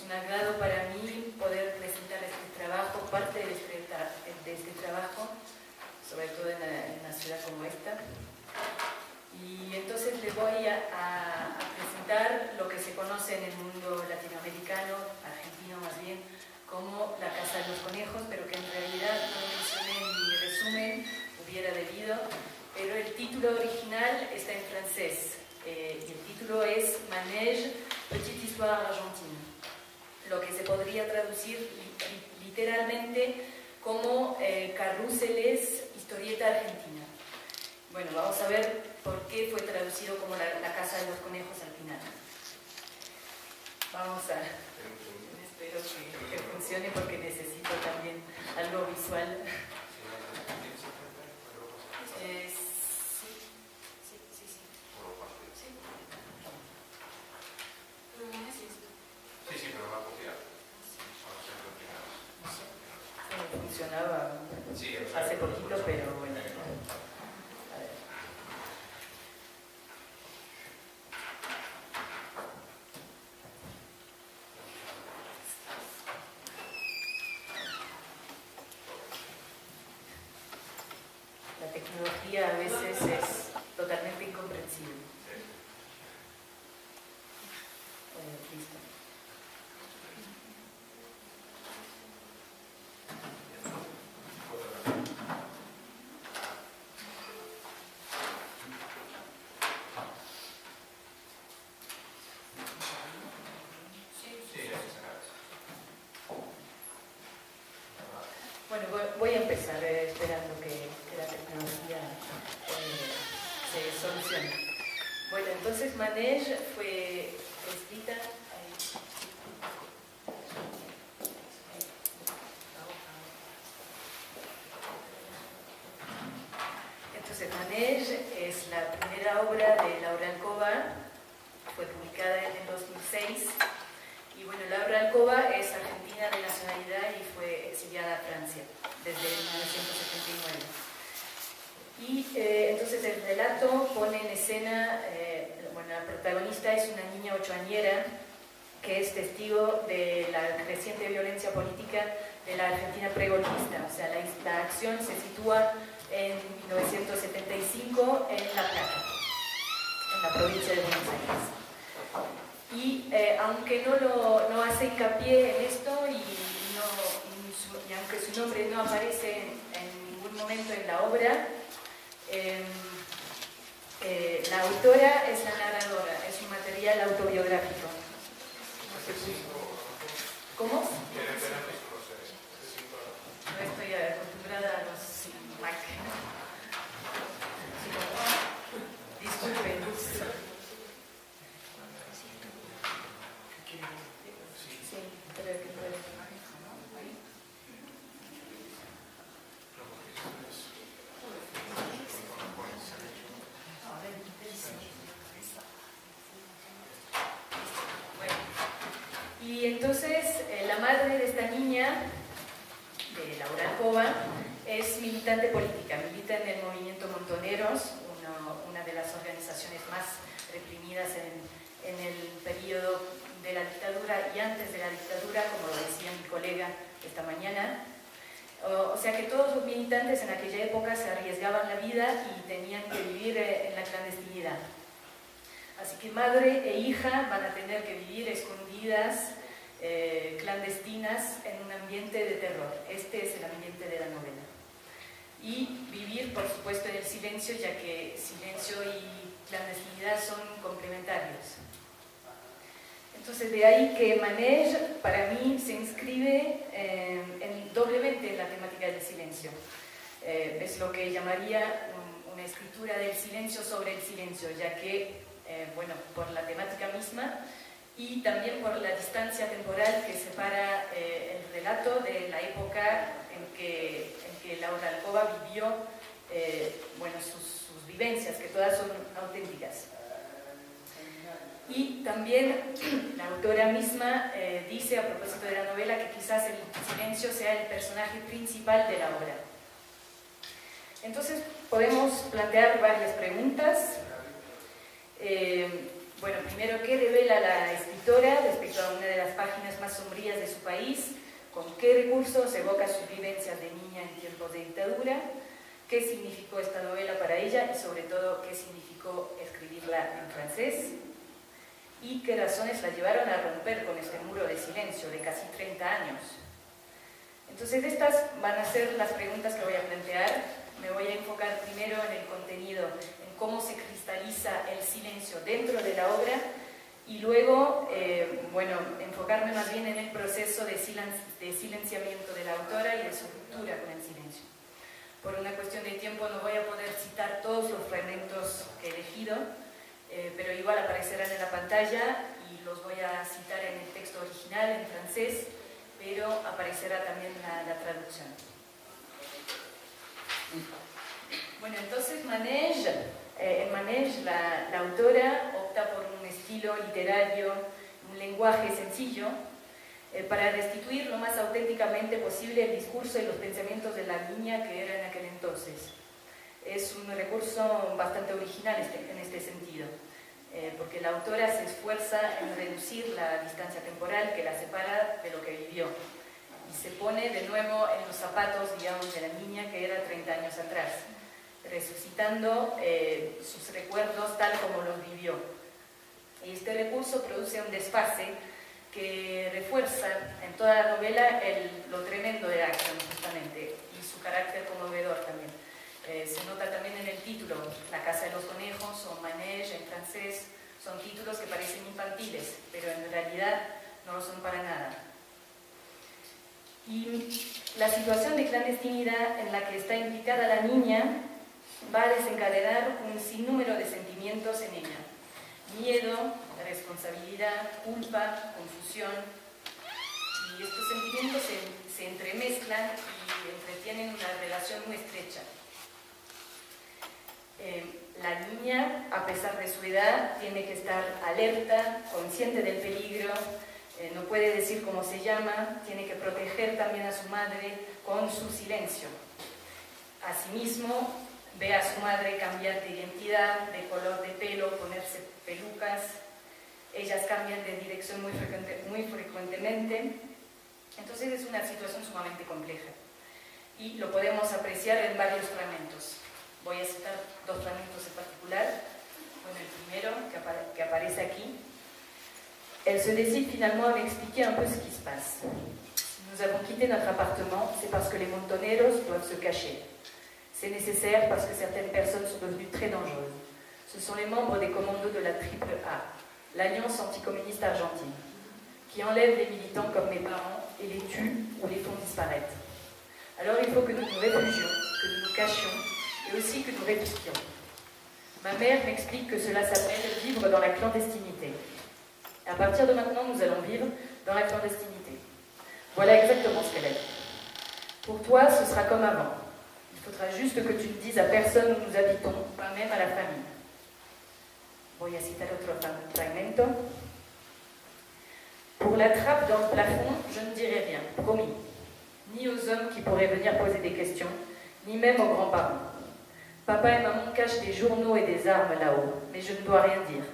un agrado para mí poder presentar este trabajo, parte de este trabajo, sobre todo en una ciudad como esta. Y entonces les voy a presentar lo que se conoce en el mundo latinoamericano, argentino más bien, como la Casa de los Conejos, pero que en realidad no mencioné en mi resumen, hubiera debido, pero el título original está en francés. Y el título es Manège, Petite Histoire Argentine, lo que se podría traducir literalmente como Carrúseles, historieta argentina. Bueno, vamos a ver por qué fue traducido como la Casa de los Conejos al final. Vamos a... Espero que funcione porque necesito también algo visual. Sí, pero va a copiar. Funcionaba hace poquito, pero bueno. A ver. La tecnología a veces es totalmente incomprensible. Listo. Bueno, voy a empezar esperando que la tecnología se solucione. Bueno, entonces Manège fue escrita... Entonces Manège es la primera obra de Laura Alcoba, fue publicada en el 2006. Y bueno, Laura Alcoba es argentina de nacionalidad y fue exiliada a Francia desde 1979. Y entonces el relato pone en escena, bueno, la protagonista es una niña ochoañera que es testigo de la creciente violencia política de la Argentina pregolpista. O sea, la acción se sitúa en 1975 en La Plata, en la provincia de Buenos Aires. Y aunque no hace hincapié en esto y aunque su nombre no aparece en ningún momento en la obra, la autora es la narradora, es un material autobiográfico. ¿Cómo? No estoy acostumbrada a los Mac. Disculpen. Y entonces la madre de esta niña, de Laura Alcoba, es militante política, milita en el movimiento Montoneros, una de las organizaciones más reprimidas en el periodo de la dictadura y antes de la dictadura, como lo decía mi colega esta mañana. O sea que todos los militantes en aquella época se arriesgaban la vida y tenían que vivir en la clandestinidad. Así que madre e hija van a tener que vivir escondidas, clandestinas, en un ambiente de terror. Este es el ambiente de la novela. Y vivir, por supuesto, en el silencio, ya que silencio y clandestinidad son complementarios. Entonces, de ahí que Manège, para mí, se inscribe doblemente en la temática del silencio. Es lo que llamaría una escritura del silencio sobre el silencio, ya que, bueno, por la temática misma y también por la distancia temporal que separa el relato de la época en que Laura Alcoba vivió, bueno, sus vivencias, que todas son auténticas. Y también la autora misma dice a propósito de la novela que quizás el silencio sea el personaje principal de la obra. Entonces podemos plantear varias preguntas. Bueno, primero, ¿qué revela la escritora respecto a una de las páginas más sombrías de su país? ¿Con qué recursos evoca sus vivencias de niña en tiempos de dictadura? ¿Qué significó esta novela para ella? Y sobre todo, ¿qué significó escribirla en francés? ¿Y qué razones la llevaron a romper con este muro de silencio de casi 30 años? Entonces, estas van a ser las preguntas que voy a plantear. Me voy a enfocar primero en el contenido, en cómo se cristaliza el silencio dentro de la obra, y luego, bueno, enfocarme más bien en el proceso de silenciamiento de la autora y de su ruptura con el silencio. Por una cuestión de tiempo no voy a poder citar todos los fragmentos que he elegido, pero igual aparecerán en la pantalla y los voy a citar en el texto original, en francés, pero aparecerá también la traducción. Bueno, entonces en Manège la autora opta por un estilo literario, un lenguaje sencillo, para restituir lo más auténticamente posible el discurso y los pensamientos de la niña que era en aquel entonces. Es un recurso bastante original en este sentido, porque la autora se esfuerza en reducir la distancia temporal que la separa de lo que vivió, y se pone de nuevo en los zapatos, digamos, de la niña que era 30 años atrás, resucitando sus recuerdos tal como los vivió. Y este recurso produce un desfase que refuerza en toda la novela lo tremendo de Action, justamente, y su carácter conmovedor también. Se nota también en el título, La casa de los conejos o Manège en francés, son títulos que parecen infantiles, pero en realidad no lo son para nada. Y la situación de clandestinidad en la que está implicada la niña va a desencadenar un sinnúmero de sentimientos en ella: miedo, responsabilidad, culpa, confusión. Y estos sentimientos se entremezclan y entretienen una relación muy estrecha. La niña, a pesar de su edad, tiene que estar alerta, consciente del peligro, no puede decir cómo se llama, tiene que proteger también a su madre con su silencio. Asimismo, ve a su madre cambiar de identidad, de color de pelo, ponerse pelucas. Ellas cambian de dirección muy frecuentemente. Entonces es una situación sumamente compleja. Y lo podemos apreciar en varios fragmentos. Voy a citar dos fragmentos en particular. Bueno, el primero, que aparece aquí. Elle se décide finalement à m'expliquer un peu ce qui se passe. Si nous avons quitté notre appartement, c'est parce que les montoneros doivent se cacher. C'est nécessaire parce que certaines personnes sont devenues très dangereuses. Ce sont les membres des commandos de la Triple A, l'Alliance anticommuniste argentine, qui enlèvent les militants comme mes parents et les tuent ou les font disparaître. Alors il faut que nous nous réfugions, que nous nous cachions et aussi que nous résistions. Ma mère m'explique que cela s'appelle vivre dans la clandestinité. À partir de maintenant, nous allons vivre dans la clandestinité. Voilà exactement ce qu'elle a dit. Pour toi, ce sera comme avant. Il faudra juste que tu ne dises à personne où nous habitons, pas même à la famille. Voy a citar otro fragmento. Pour la trappe dans le plafond, je ne dirai rien, promis. Ni aux hommes qui pourraient venir poser des questions, ni même aux grands-parents. Papa et maman cachent des journaux et des armes là-haut, mais je ne dois rien dire.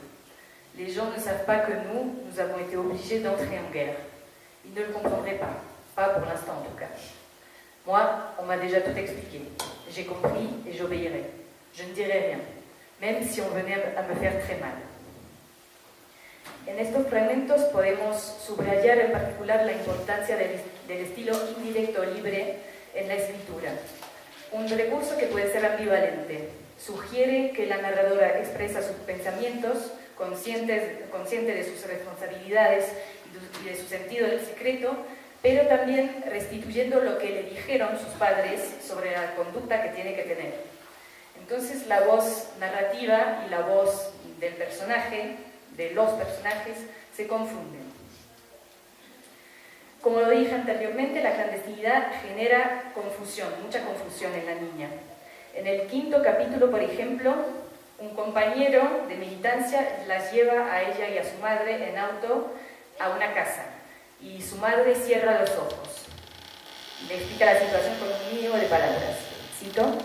Les gens ne savent pas que nous avons été obligés d'entrer en guerre. Ils ne le comprendraient pas pour l'instant en tout cas. Moi, on m'a déjà tout expliqué. J'ai compris et j'obéirai. Je ne dirai rien, même si on venait à me faire très mal. En estos fragmentos podemos subrayar en particular la importancia del estilo indirecto libre en la escritura. Un recurso que puede ser ambivalente. Sugiere que la narradora expresa sus pensamientos, consciente de sus responsabilidades y de su sentido del secreto, pero también restituyendo lo que le dijeron sus padres sobre la conducta que tiene que tener. Entonces la voz narrativa y la voz del personaje, de los personajes, se confunden. Como lo dije anteriormente, la clandestinidad genera confusión, mucha confusión en la niña. En el quinto capítulo, por ejemplo, un compañero de militancia las lleva a ella y a su madre en auto a una casa y su madre cierra los ojos. Le explica la situación con un mínimo de palabras. Cito: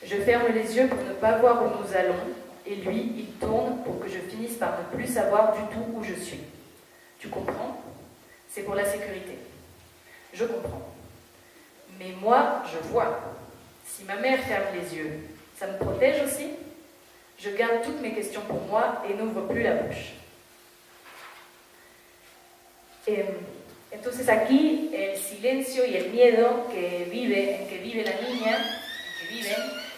Je ferme les yeux pour ne pas voir où nous allons. et lui, il tourne pour que je finisse par ne plus savoir du tout où je suis. Tu comprends? C'est pour la sécurité. Je comprends. Mais moi, je vois. Si ma mère ferme les yeux, ça me protège aussi? Je garde toutes mes questions pour moi et n'ouvre plus la bouche. Entonces aquí el silencio y el miedo en que vive la niña,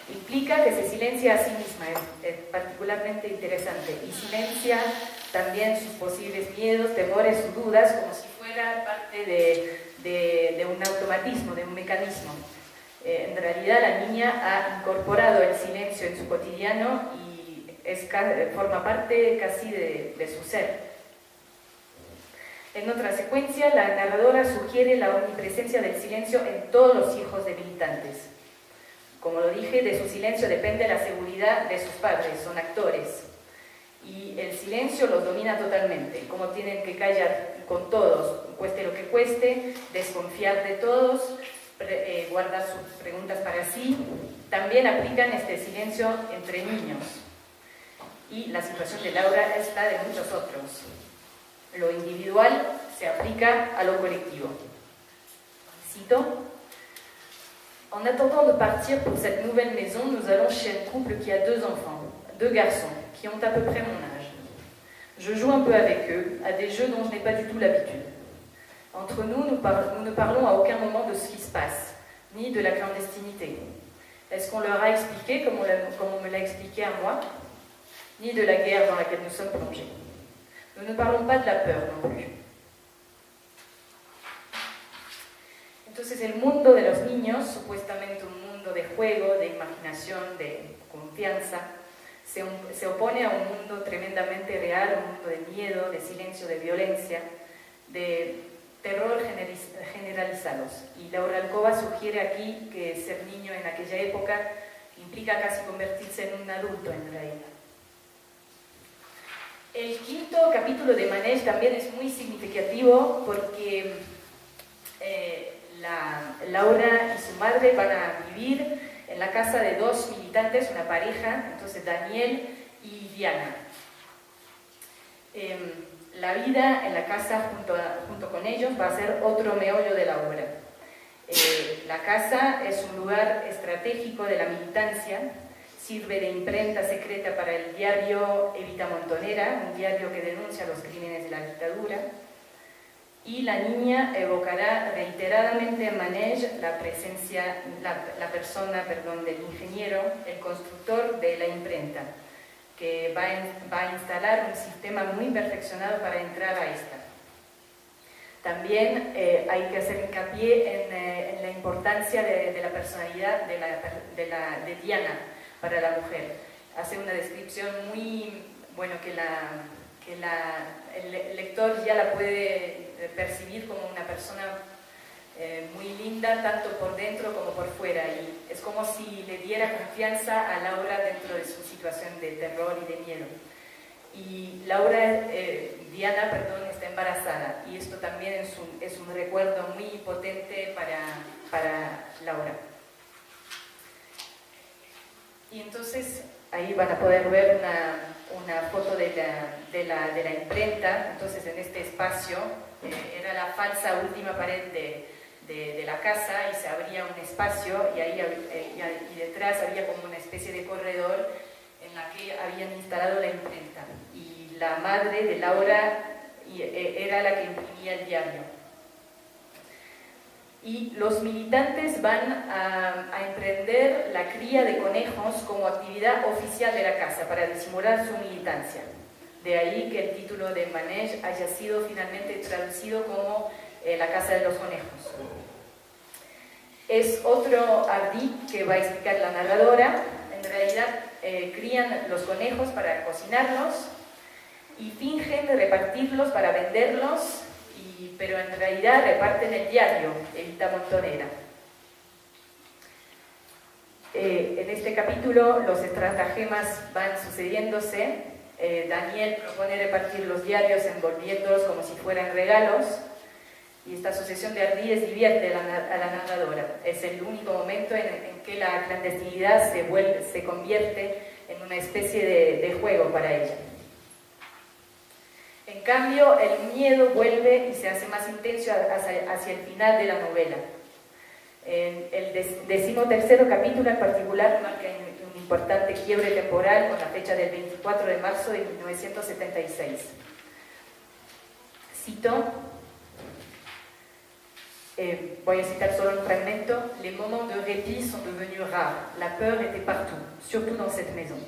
implica que se silencia a sí misma, es particularmente interesante, y silencia también sus posibles miedos, temores o dudas, como si fuera parte de un automatismo, de un mecanismo. En realidad la niña ha incorporado el silencio en su cotidiano y forma parte casi de su ser. En otra secuencia, la narradora sugiere la omnipresencia del silencio en todos los hijos de militantes. Como lo dije, de su silencio depende la seguridad de sus padres, son actores. Y el silencio los domina totalmente, como tienen que callar con todos, cueste lo que cueste, desconfiar de todos, guardar sus preguntas para sí. También aplican este silencio entre niños. Y la situación de Laura es la de muchos otros. Lo individual se aplica a lo colectivo. Cito: En attendant de partir pour cette nouvelle maison, nous allons chez un couple qui a 2 enfants, 2 garçons, qui ont à peu près mon âge. Je joue un peu avec eux, à des jeux dont je n'ai pas du tout l'habitude. Entre nous, nous ne parlons à aucun moment de ce qui se passe, ni de la clandestinité. Est-ce qu'on leur a expliqué, comme on me l'a expliqué à moi, ni de la guerre dans laquelle nous sommes plongés. Nous ne parlons pas de la peur non plus. Entonces el mundo de los niños, supuestamente un mundo de juego, de imaginación, de confianza, se opone a un mundo tremendamente real, un mundo de miedo, de silencio, de violencia, de terror generalizados. Y Laura Alcoba sugiere aquí que ser niño en aquella época implica casi convertirse en un adulto en realidad. El quinto capítulo de Manege también es muy significativo porque Laura y su madre van a vivir en la casa de 2 militantes, una pareja, entonces Daniel y Diana. La vida en la casa junto con ellos va a ser otro meollo de la obra. La casa es un lugar estratégico de la militancia, sirve de imprenta secreta para el diario Evita Montonera, un diario que denuncia los crímenes de la dictadura, y la niña evocará reiteradamente en Manege la persona del ingeniero, el constructor de la imprenta, que va a instalar un sistema muy perfeccionado para entrar a esta. También hay que hacer hincapié en la importancia de la personalidad de Diana para la mujer. Hace una descripción muy, bueno, que el lector ya la puede percibir como una persona muy linda, tanto por dentro como por fuera, y es como si le diera confianza a Laura dentro de su situación de terror y de miedo. Y Diana, está embarazada, y esto también es un recuerdo muy potente para Laura. Y entonces ahí van a poder ver una foto de la imprenta. Entonces en este espacio era la falsa última pared de la casa, y se abría un espacio, y detrás había como una especie de corredor en la que habían instalado la imprenta, y la madre de Laura era la que imprimía el diario. Y los militantes van a emprender la cría de conejos como actividad oficial de la casa para disimular su militancia. De ahí que el título de Manege haya sido finalmente traducido como la casa de los conejos. Es otro ardid que va a explicar la narradora. En realidad crían los conejos para cocinarlos y fingen repartirlos para venderlos, pero en realidad reparten el diario Evita Montonera. En este capítulo los estratagemas van sucediéndose. Daniel propone repartir los diarios envolviéndolos como si fueran regalos, y esta sucesión de ardides divierte a la narradora. Es el único momento en que la clandestinidad se convierte en una especie de juego para ella. En cambio, el miedo vuelve y se hace más intenso hacia el final de la novela. En el 13º capítulo en particular marca un importante quiebre temporal con la fecha del 24 de marzo de 1976. Cito, voy a citar solo un fragmento: Les moments de répit sont devenus rares. La peur était partout, surtout dans cette maison.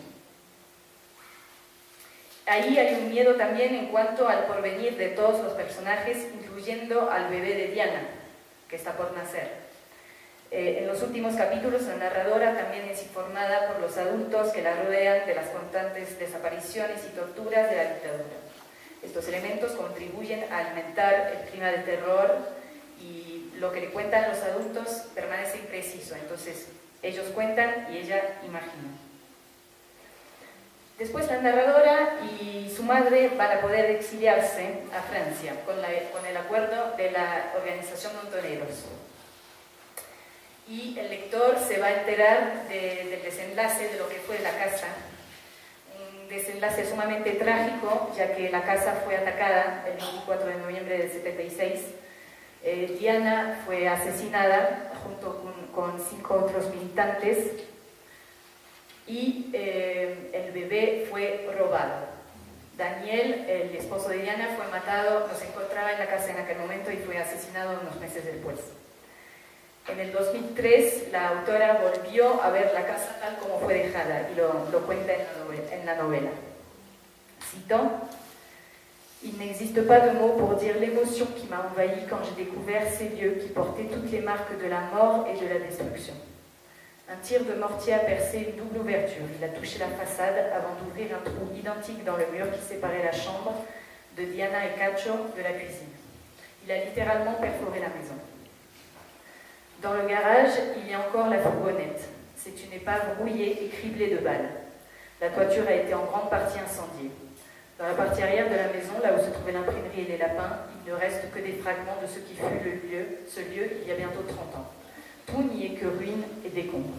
Ahí hay un miedo también en cuanto al porvenir de todos los personajes, incluyendo al bebé de Diana, que está por nacer. En los últimos capítulos, la narradora también es informada por los adultos que la rodean de las constantes desapariciones y torturas de la dictadura. Estos elementos contribuyen a alimentar el clima de terror y lo que le cuentan los adultos permanece impreciso. Entonces, ellos cuentan y ella imagina. Después la narradora y su madre van a poder exiliarse a Francia con el acuerdo de la Organización Montoneros. Y el lector se va a enterar del desenlace de lo que fue la casa. Un desenlace sumamente trágico, ya que la casa fue atacada el 24 de noviembre del 76. Diana fue asesinada junto con 5 otros militantes y el bebé fue robado. Daniel, el esposo de Diana, fue matado, no se encontraba en la casa en aquel momento y fue asesinado unos meses después. En el 2003, la autora volvió a ver la casa tal como fue dejada y lo cuenta en la novela. Cito, Il n'existe pas de mots pour dire l'émotion qui m'a envahi quand j'ai découvert ces lieux qui portaient toutes les marques de la mort et de la destruction. Un tir de mortier a percé une double ouverture. Il a touché la façade avant d'ouvrir un trou identique dans le mur qui séparait la chambre de Diana et Cacho de la cuisine. Il a littéralement perforé la maison. Dans le garage, il y a encore la fourgonnette. C'est une épave rouillée et criblée de balles. La toiture a été en grande partie incendiée. Dans la partie arrière de la maison, là où se trouvait l'imprimerie et les lapins, il ne reste que des fragments de ce qui fut ce lieu il y a bientôt 30 ans. Tout n'y est que ruines et décombres.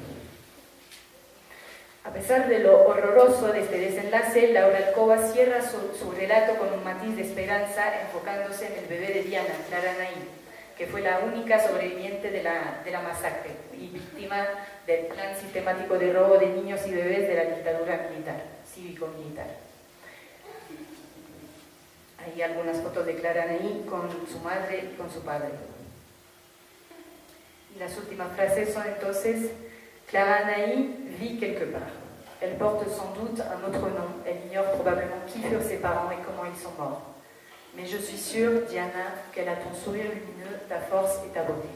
A pesar de lo horroroso de este desenlace, Laura Alcoba cierra su relato con un matiz de esperanza, enfocándose en el bebé de Diana, Clara Naí, que fue la única sobreviviente de la masacre y víctima del plan sistemático de robo de niños y bebés de la dictadura militar, cívico-militar. Hay algunas fotos de Clara Naí con su madre y con su padre. Y las últimas frases son entonces: Clara Naí vit quelque part. Elle porte sans doute un autre nom. Elle ignore probablement qui furent ses parents et comment ils sont morts. Mais je suis sûre, Diana, qu'elle a ton sourire lumineux, ta force et ta beauté.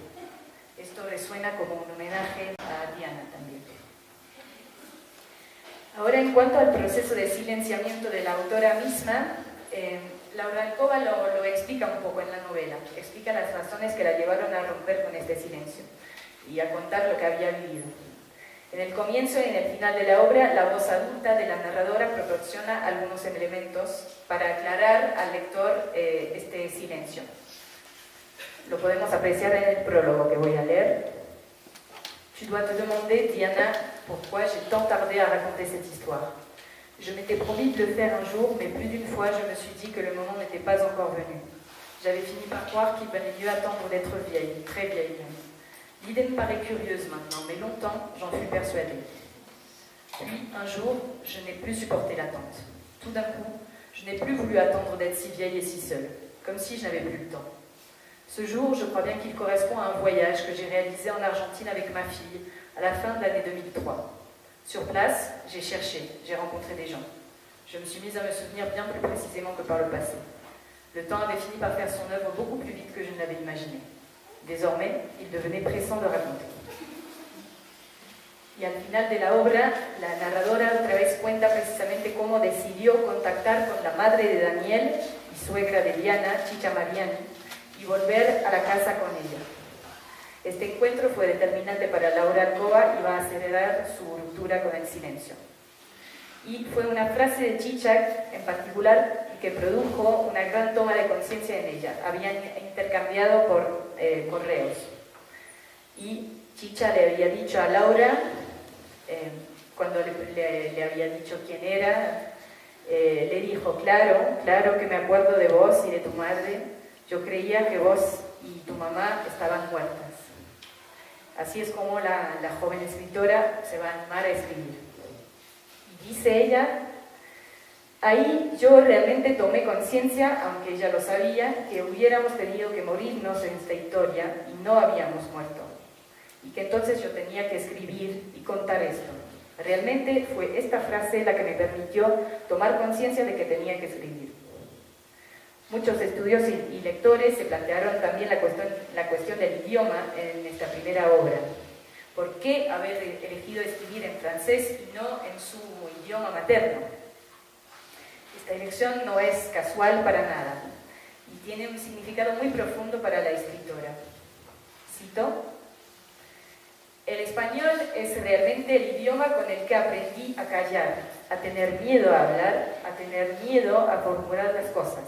Esto resuena como un homenaje a Diana también. Ahora, en cuanto al proceso de silenciamiento de la autora misma, Laura Alcoba lo explica un poco en la novela. Explica las razones que la llevaron a romper con este silencio y a contar lo que había vivido. En el comienzo y en el final de la obra, la voz adulta de la narradora proporciona algunos elementos para aclarar al lector este silencio. Lo podemos apreciar en el prólogo que voy a leer. Tu dois te demander, Diana, pourquoi j'ai tant tardé à raconter cette histoire. Je m'étais promis de le faire un jour, mais plus d'une fois, je me suis dit que le moment n'était pas encore venu. J'avais fini par croire qu'il valait mieux attendre d'être vieille, très vieille même. L'idée me paraît curieuse maintenant, mais longtemps, j'en fus persuadée. Puis, un jour, je n'ai plus supporté l'attente. Tout d'un coup, je n'ai plus voulu attendre d'être si vieille et si seule, comme si je n'avais plus le temps. Ce jour, je crois bien qu'il correspond à un voyage que j'ai réalisé en Argentine avec ma fille, à la fin de l'année 2003. Sur place, j'ai cherché, j'ai rencontré des gens. Je me suis mise à me souvenir bien plus précisément que par le passé. Le temps avait fini par faire son œuvre beaucoup plus vite que je ne l'avais imaginé. Désormais, il devenait pressant de raconter. Y al final de la obra, la narradora otra vez cuenta precisamente cómo decidió contactar con la madre de Daniel y suegra de Diana, Chicha Mariani, y volver a la casa con ella. Este encuentro fue determinante para Laura Alcoba y va a acelerar su ruptura con el silencio. Y fue una frase de Chicha en particular que produjo una gran toma de conciencia en ella. Habían intercambiado por correos. Y Chicha le había dicho a Laura, cuando le había dicho quién era, le dijo: claro que me acuerdo de vos y de tu madre. Yo creía que vos y tu mamá estaban muertas. Así es como la joven escritora se va a animar a escribir. Y dice ella: ahí yo realmente tomé conciencia, aunque ella lo sabía, que hubiéramos tenido que morirnos en esta historia y no habíamos muerto. Y que entonces yo tenía que escribir y contar esto. Realmente fue esta frase la que me permitió tomar conciencia de que tenía que escribir. Muchos estudios y lectores se plantearon también la cuestión del idioma en esta primera obra. ¿Por qué haber elegido escribir en francés y no en su idioma materno? Esta elección no es casual para nada y tiene un significado muy profundo para la escritora. Cito: el español es realmente el idioma con el que aprendí a callar, a tener miedo a hablar, a tener miedo a formular las cosas.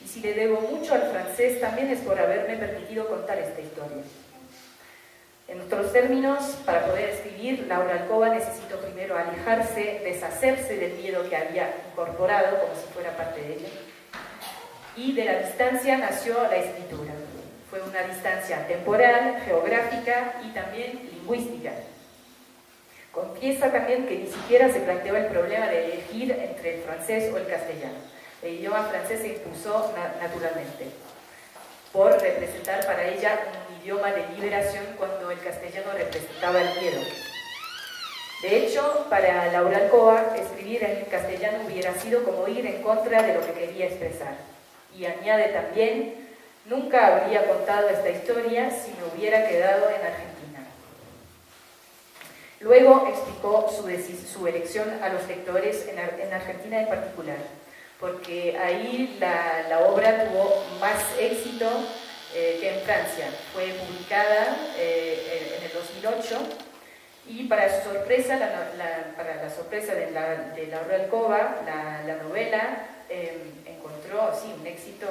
Y si le debo mucho al francés, también es por haberme permitido contar esta historia. En otros términos, para poder escribir, Laura Alcoba necesitó primero alejarse, deshacerse del miedo que había incorporado como si fuera parte de ella. Y de la distancia nació la escritura. Fue una distancia temporal, geográfica y también lingüística. Confiesa también que ni siquiera se planteó el problema de elegir entre el francés o el castellano. El idioma francés se impuso naturalmente, por representar para ella un idioma de liberación cuando el castellano representaba el miedo. De hecho, para Laura Alcoba, escribir en castellano hubiera sido como ir en contra de lo que quería expresar. Y añade también: nunca habría contado esta historia si me hubiera quedado en Argentina. Luego explicó su elección a los lectores en Argentina en particular, porque ahí la obra tuvo más éxito que en Francia. Fue publicada en el 2008 y para su sorpresa, para la sorpresa de Laura Alcoba, la novela encontró un éxito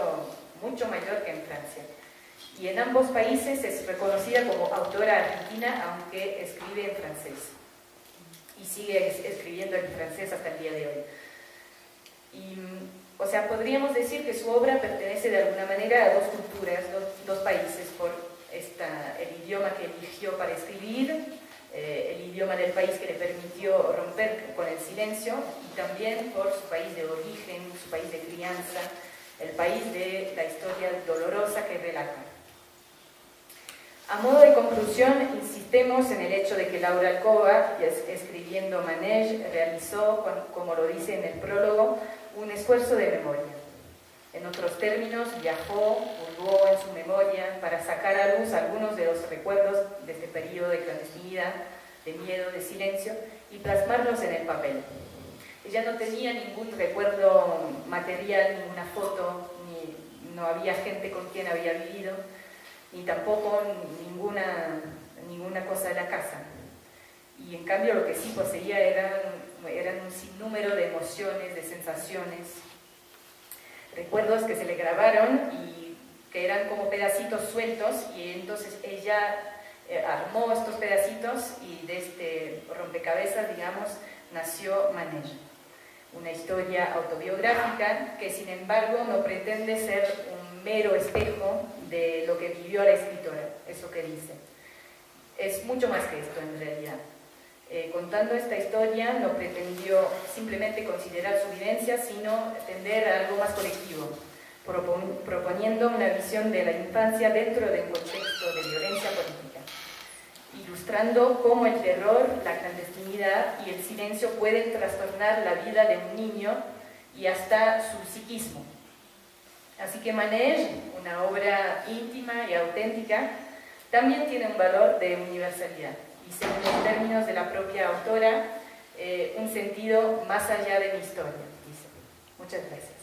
mucho mayor que en Francia. Y en ambos países es reconocida como autora argentina, aunque escribe en francés. Y sigue escribiendo en francés hasta el día de hoy. O sea, podríamos decir que su obra pertenece de alguna manera a dos culturas, dos países, por el idioma que eligió para escribir, el idioma del país que le permitió romper con el silencio, y también por su país de origen, su país de crianza, el país de la historia dolorosa que relata. A modo de conclusión, insistemos en el hecho de que Laura Alcoba, escribiendo Manège, realizó, como lo dice en el prólogo, un esfuerzo de memoria. En otros términos, viajó, hurgó en su memoria para sacar a luz algunos de los recuerdos de este periodo de clandestinidad, de miedo, de silencio, y plasmarlos en el papel. Ella no tenía ningún recuerdo material, ninguna foto, no había gente con quien había vivido, ni tampoco ninguna cosa de la casa. Y en cambio lo que sí poseía eran un sinnúmero de emociones, de sensaciones, recuerdos que se le grabaron y que eran como pedacitos sueltos, y entonces ella armó estos pedacitos y de este rompecabezas, digamos, nació Manège. Una historia autobiográfica que, sin embargo, no pretende ser un mero espejo de lo que vivió la escritora, eso que dice. Es mucho más que esto, en realidad. Contando esta historia, no pretendió simplemente considerar su vivencia, sino tender a algo más colectivo, proponiendo una visión de la infancia dentro de un contexto de violencia política, ilustrando cómo el terror, la clandestinidad y el silencio pueden trastornar la vida de un niño y hasta su psiquismo. Así que Manège, una obra íntima y auténtica, también tiene un valor de universalidad y, según los términos de la propia autora, un sentido más allá de mi historia, dice. Muchas gracias.